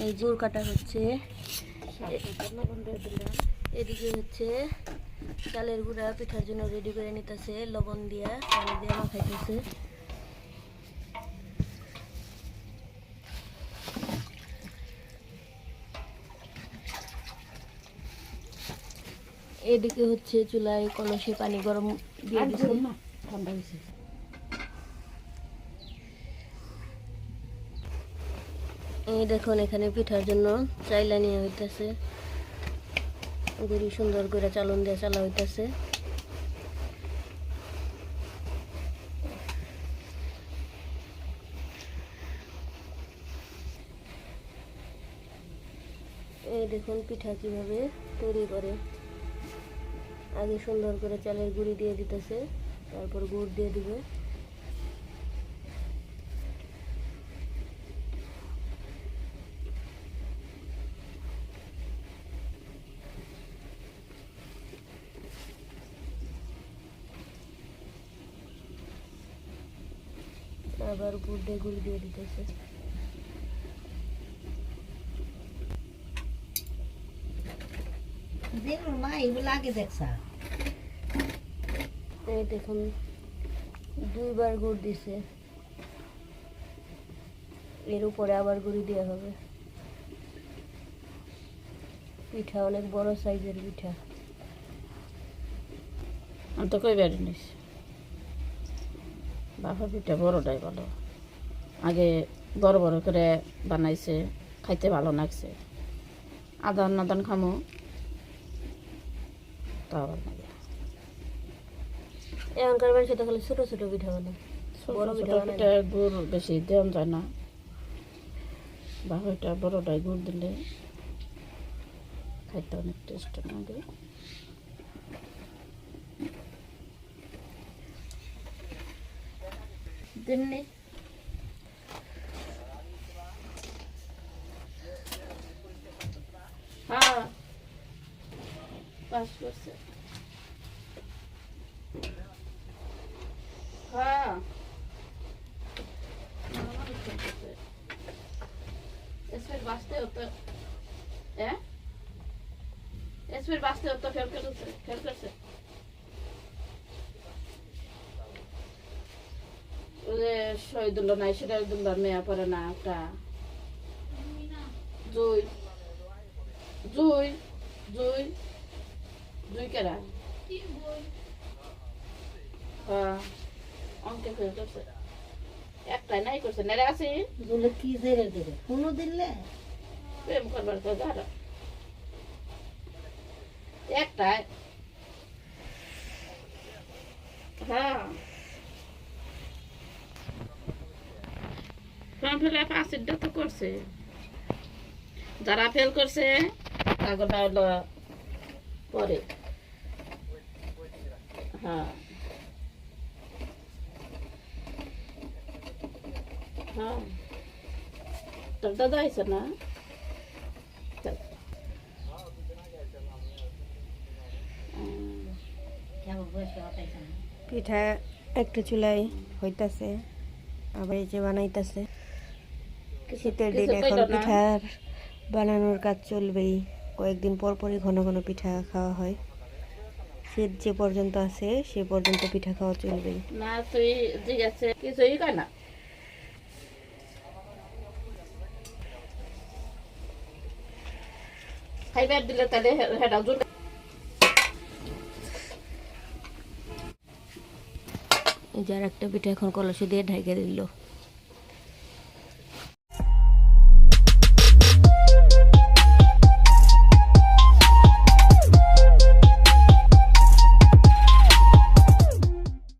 এই জোর কাটা হচ্ছে, এদিকে হচ্ছে চালের গুঁড়া পিঠার জন্য রেডি করে নিতেছে, লবণ দিয়া পানি দিয়ে মাখাইতেছে। এদিকে হচ্ছে চুলায় কলসে পানি গরম দিয়ে দিছে, ঠান্ডা হয়েছে। এই দেখুন এখানে পিঠার জন্য চাইলা নিয়ে হইতেছে, গুড়ি সুন্দর করে চালন দিয়ে চালা হইতেছে। এই দেখুন পিঠা কিভাবে তৈরি করে, আগে সুন্দর করে চালের গুঁড়ি দিয়ে দিতেছে, তারপর গুড় দিয়ে দিবে। আবার গুড় দিয়ে গুঁড়ি দিয়ে দিতেছে। এই দেখুন দুইবার গুড় দিছে, এর উপরে আবার গুঁড়ি দেওয়া হবে। পিঠা অনেক বড় সাইজের পিঠা। আমি তো কই বেড়ে নিস বাবা, পিঠা বড়টাই ভালো। আগে বড় বড় করে বানাইছে, খাইতে ভালো লাগছে। আদান আদান খামো তা এখনকার মানুষ তো খালি ছোট ছোট পিঠা বানায়, বড় পিঠা গুড় বেশি দেওয়া যায় না। বাবাটা বড়টাই গুড় দিলে খাইতে অনেক টেস্ট লাগে। তেমনি হ্যাঁ পাস করছে। হ্যাঁ এসপের বাঁচতে হতো, এসপের বাঁচতে হতো, ফেল করছে। শহীদুল্লাহ নাই, সিরাজুল্লাহ মেয়া পড়ে না একটা জুই জুই জুই জুই কেরা অঙ্কে ফেল করছে, একটাই নাই করছে নেড়ে আছে কি জেরে দেবে কোনো দিলে প্রেম করবার তো ধরো একটাই। হ্যাঁ ফর্ম ফিল আপ আসিডটা তো করছে, যারা ফেল করছে তাগুলো হলো পরে। হ্যাঁ হ্যাঁ তোর দাদা আইসে না? পিঠা একটা চুলাই হইতাছে, আবার এই যে বানাইতেছে। শীতের দিন এখন পিঠার বানানোর কাজ চলবেই, কয়েকদিন পর পরই ঘন ঘন পিঠা খাওয়া হয়। শীত যে পর্যন্ত আছে সে পর্যন্ত পিঠা খাওয়া চলবেই। না তুই জিজ্ঞাসা কিছুই কয় না। খাইবার দিলে তাহলে হেডা জোর। এই যে আর একটা পিঠা এখন কলসি দিয়ে ঢেকে দিল।